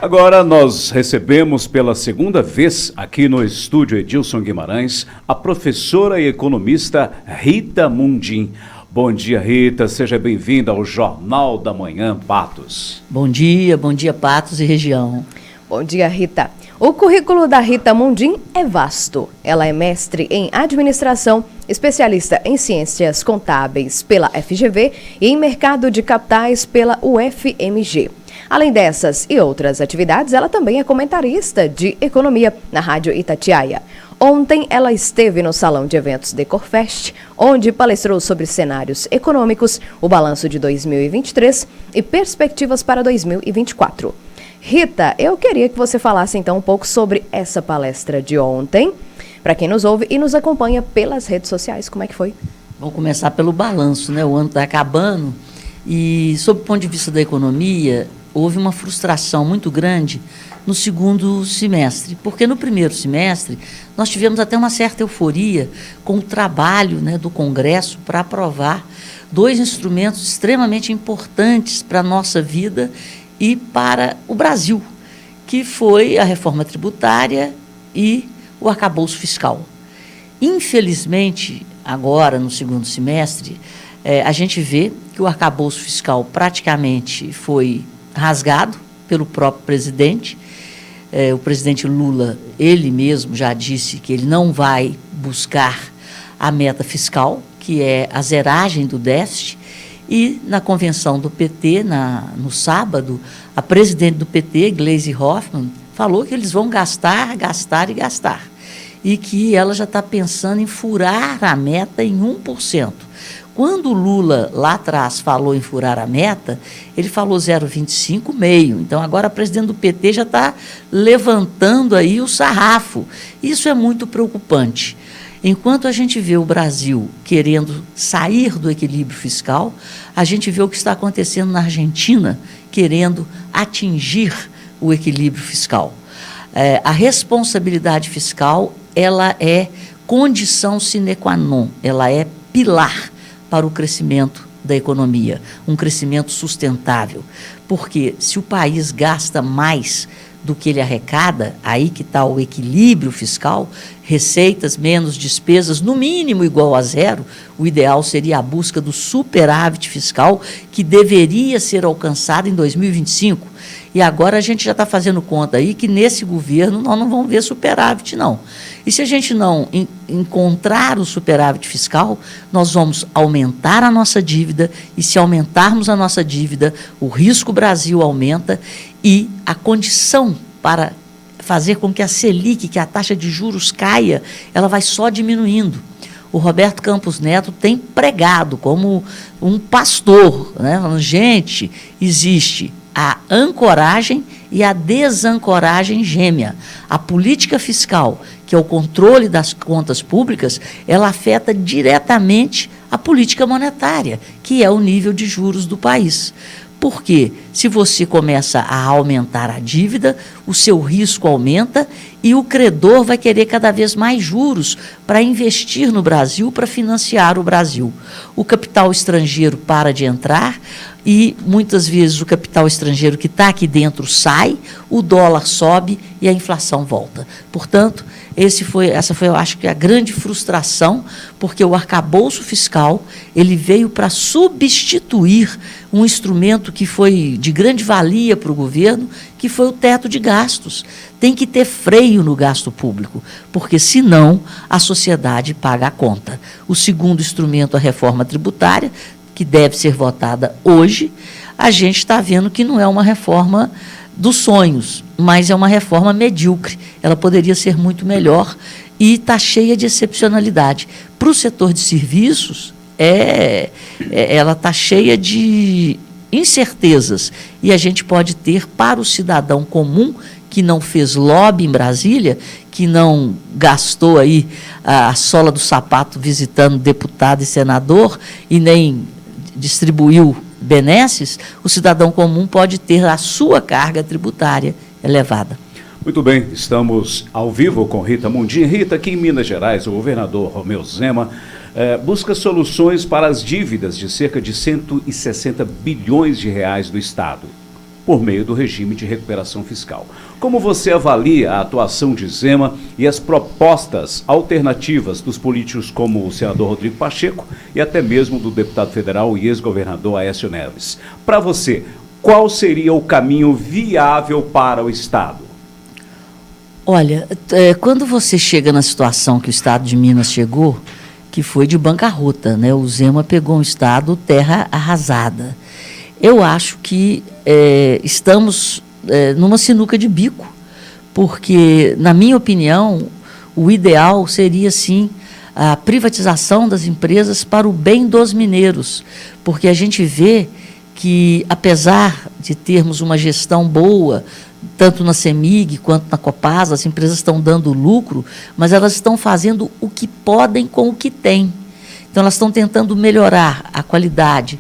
Agora nós recebemos pela segunda vez aqui no estúdio Edilson Guimarães a professora e economista Rita Mundim. Bom dia, Rita, seja bem-vinda ao Jornal da Manhã, Patos. Bom dia Patos e região. Bom dia, Rita. O currículo da Rita Mundim é vasto. Ela é mestre em administração, especialista em ciências contábeis pela FGV e em mercado de capitais pela UFMG. Além dessas e outras atividades, ela também é comentarista de economia na Rádio Itatiaia. Ontem, ela esteve no Salão de Eventos Decorfest, onde palestrou sobre cenários econômicos, o balanço de 2023 e perspectivas para 2024. Rita, eu queria que você falasse então um pouco sobre essa palestra de ontem, para quem nos ouve e nos acompanha pelas redes sociais. Como é que foi? Vamos começar pelo balanço, né? O ano está acabando e, sob o ponto de vista da economia, houve uma frustração muito grande no segundo semestre, porque no primeiro semestre nós tivemos até uma certa euforia com o trabalho, né, do Congresso para aprovar dois instrumentos extremamente importantes para a nossa vida e para o Brasil, que foi a reforma tributária e o arcabouço fiscal. Infelizmente, agora no segundo semestre, a gente vê que o arcabouço fiscal praticamente foi rasgado pelo próprio presidente. O presidente Lula, ele mesmo já disse que ele não vai buscar a meta fiscal, que é a zeragem do déficit, e na convenção do PT, no sábado, a presidente do PT, Gleisi Hoffmann, falou que eles vão gastar, gastar e gastar, e que ela já está pensando em furar a meta em 1%. Quando o Lula, lá atrás, falou em furar a meta, ele falou 0,25, meio. Então, agora a presidente do PT já está levantando aí o sarrafo. Isso é muito preocupante. Enquanto a gente vê o Brasil querendo sair do equilíbrio fiscal, a gente vê o que está acontecendo na Argentina, querendo atingir o equilíbrio fiscal. A responsabilidade fiscal, ela é condição sine qua non, ela é pilar para o crescimento da economia, um crescimento sustentável. Porque se o país gasta mais do que ele arrecada, aí que está o equilíbrio fiscal, receitas menos despesas, no mínimo igual a zero, o ideal seria a busca do superávit fiscal, que deveria ser alcançado em 2025. E agora a gente já está fazendo conta aí que nesse governo nós não vamos ver superávit, não. E se a gente não encontrar o superávit fiscal, nós vamos aumentar a nossa dívida, e se aumentarmos a nossa dívida, o risco Brasil aumenta e a condição para fazer com que a Selic, que a taxa de juros caia, ela vai só diminuindo. O Roberto Campos Neto tem pregado como um pastor, né? Falando, gente, existe a ancoragem e a desancoragem gêmea. A política fiscal, que é o controle das contas públicas, ela afeta diretamente a política monetária, que é o nível de juros do país. Porque se você começa a aumentar a dívida, o seu risco aumenta e o credor vai querer cada vez mais juros para investir no Brasil, para financiar o Brasil. O capital estrangeiro para de entrar e muitas vezes o capital estrangeiro que está aqui dentro sai, o dólar sobe e a inflação volta. Portanto, essa foi, eu acho que a grande frustração, porque o arcabouço fiscal ele veio para substituir um instrumento que foi de grande valia para o governo, que foi o teto de gastos. Tem que ter freio no gasto público, porque senão a sociedade paga a conta. O segundo instrumento, a reforma tributária, que deve ser votada hoje, a gente está vendo que não é uma reforma dos sonhos, mas é uma reforma medíocre. Ela poderia ser muito melhor e está cheia de excepcionalidade. Para o setor de serviços, ela está cheia de incertezas, e a gente pode ter para o cidadão comum que não fez lobby em Brasília, que não gastou aí a sola do sapato visitando deputado e senador e nem distribuiu benesses, o cidadão comum pode ter a sua carga tributária elevada. Muito bem, estamos ao vivo com Rita Mundim. Rita, aqui em Minas Gerais, o governador Romeu Zema busca soluções para as dívidas de cerca de 160 bilhões de reais do Estado. por meio do regime de recuperação fiscal. Como você avalia a atuação de Zema e as propostas alternativas dos políticos como o senador Rodrigo Pacheco e até mesmo do deputado federal e ex-governador Aécio Neves? Para você, qual seria o caminho viável para o Estado? Olha, quando você chega na situação que o Estado de Minas chegou, que foi de bancarrota, né? O Zema pegou um Estado terra arrasada. Eu acho que estamos numa sinuca de bico, porque, na minha opinião, o ideal seria, sim, a privatização das empresas para o bem dos mineiros, porque a gente vê que, apesar de termos uma gestão boa, tanto na CEMIG quanto na Copasa, as empresas estão dando lucro, mas elas estão fazendo o que podem com o que têm. Então, elas estão tentando melhorar a qualidade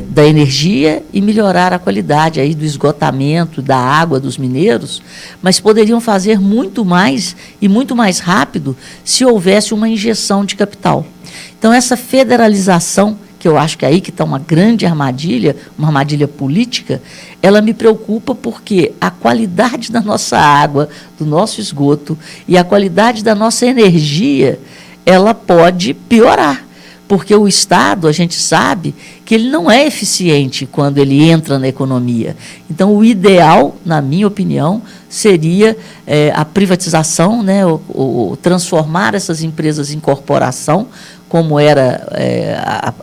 da energia e melhorar a qualidade aí do esgotamento, da água dos mineiros, mas poderiam fazer muito mais e muito mais rápido se houvesse uma injeção de capital. Então, essa federalização, que eu acho que é aí que está uma grande armadilha, uma armadilha política, ela me preocupa porque a qualidade da nossa água, do nosso esgoto e a qualidade da nossa energia, ela pode piorar, porque o Estado, a gente sabe que ele não é eficiente quando ele entra na economia. Então, o ideal, na minha opinião, seria a privatização, né, o transformar essas empresas em corporação, como era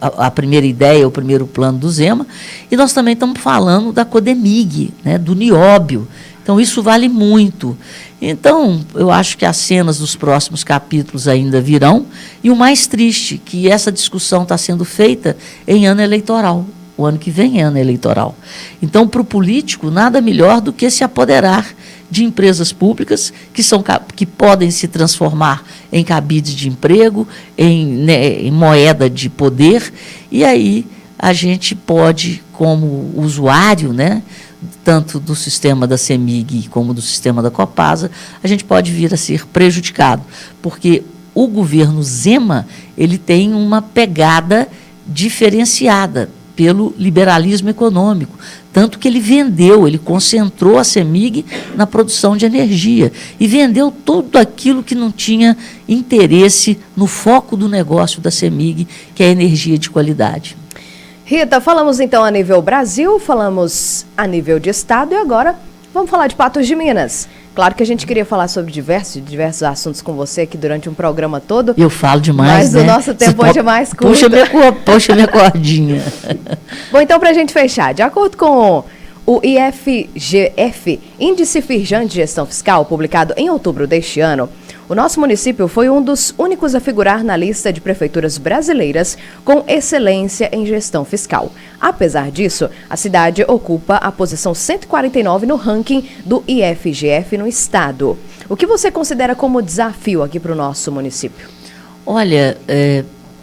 a primeira ideia, o primeiro plano do Zema. E nós também estamos falando da Codemig, né, do nióbio. Então, isso vale muito. Então, eu acho que as cenas dos próximos capítulos ainda virão. E o mais triste, que essa discussão está sendo feita em ano eleitoral. O ano que vem é ano eleitoral. Então, para o político, nada melhor do que se apoderar de empresas públicas que podem se transformar em cabides de emprego, em moeda de poder. E aí a gente pode, como usuário, né, tanto do sistema da CEMIG como do sistema da Copasa, a gente pode vir a ser prejudicado, porque o governo Zema, ele tem uma pegada diferenciada pelo liberalismo econômico, tanto que ele concentrou a CEMIG na produção de energia e vendeu tudo aquilo que não tinha interesse no foco do negócio da CEMIG, que é a energia de qualidade. Rita, falamos então a nível Brasil, falamos a nível de Estado e agora vamos falar de Patos de Minas. Claro que a gente queria falar sobre diversos assuntos com você aqui durante um programa todo. Eu falo demais, mas o nosso tempo hoje é mais curto. Puxa minha cordinha. Bom, então, para a gente fechar, de acordo com o IFGF, Índice Firjan de Gestão Fiscal, publicado em outubro deste ano, o nosso município foi um dos únicos a figurar na lista de prefeituras brasileiras com excelência em gestão fiscal. Apesar disso, a cidade ocupa a posição 149 no ranking do IFGF no estado. O que você considera como desafio aqui para o nosso município? Olha,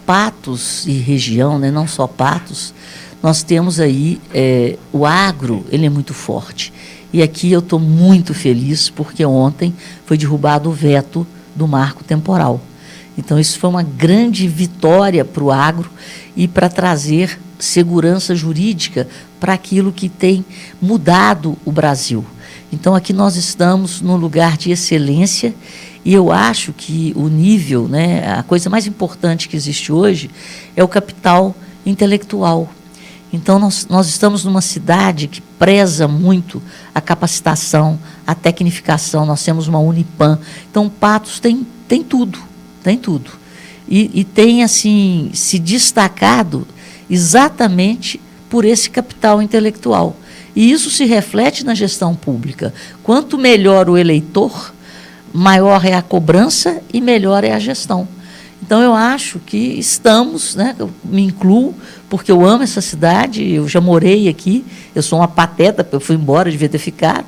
Patos e região, né, não só Patos, nós temos aí o agro, ele é muito forte. E aqui eu estou muito feliz porque ontem foi derrubado o veto do marco temporal. Então, isso foi uma grande vitória para o agro e para trazer segurança jurídica para aquilo que tem mudado o Brasil. Então, aqui nós estamos num lugar de excelência e eu acho que o nível, né, a coisa mais importante que existe hoje é o capital intelectual. Então, nós estamos numa cidade que preza muito a capacitação, a tecnificação. Nós temos uma Unipam. Então, Patos tem tudo, tem tudo. E tem, assim, se destacado exatamente por esse capital intelectual. E isso se reflete na gestão pública. Quanto melhor o eleitor, maior é a cobrança e melhor é a gestão. Então, eu acho que estamos, né, eu me incluo, porque eu amo essa cidade, eu já morei aqui, eu sou uma pateta, eu fui embora, devia ter ficado.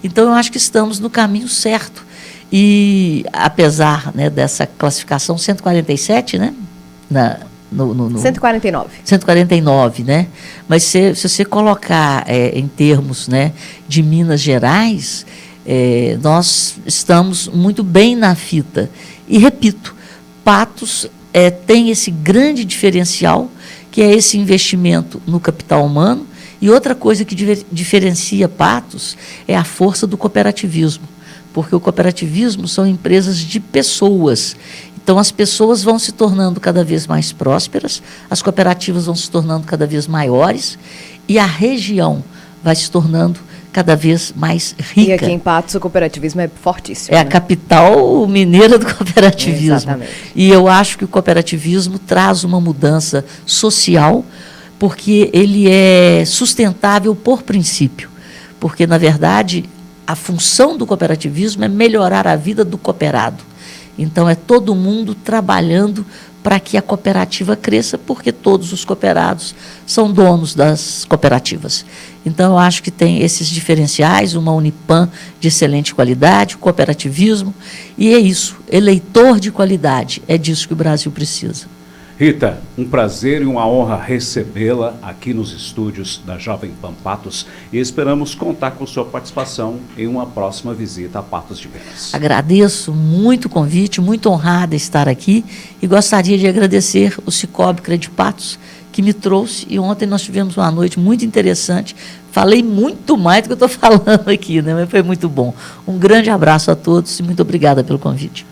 Então, eu acho que estamos no caminho certo. E, apesar, né, dessa classificação 147, né, 149. 149, né? Mas se você colocar em termos, né, de Minas Gerais, nós estamos muito bem na fita. E, repito, Patos tem esse grande diferencial, que é esse investimento no capital humano E outra coisa que diferencia Patos é a força do cooperativismo, porque o cooperativismo são empresas de pessoas. Então, as pessoas vão se tornando cada vez mais prósperas, as cooperativas vão se tornando cada vez maiores e a região vai se tornando cada vez mais rica. E aqui em Patos o cooperativismo é fortíssimo. É a capital mineira do cooperativismo. Exatamente. E eu acho que o cooperativismo traz uma mudança social, porque ele é sustentável por princípio. Porque, na verdade, a função do cooperativismo é melhorar a vida do cooperado. Então, é todo mundo trabalhando para que a cooperativa cresça, porque todos os cooperados são donos das cooperativas. Então, eu acho que tem esses diferenciais, uma Unipam de excelente qualidade, o cooperativismo, e é isso, eleitor de qualidade, é disso que o Brasil precisa. Rita, um prazer e uma honra recebê-la aqui nos estúdios da Jovem Pan Patos e esperamos contar com sua participação em uma próxima visita a Patos de Minas. Agradeço muito o convite, muito honrada estar aqui e gostaria de agradecer o Cicobi Credipatos, que me trouxe, e ontem nós tivemos uma noite muito interessante. Falei muito mais do que eu estou falando aqui, né? Mas foi muito bom. Um grande abraço a todos e muito obrigada pelo convite.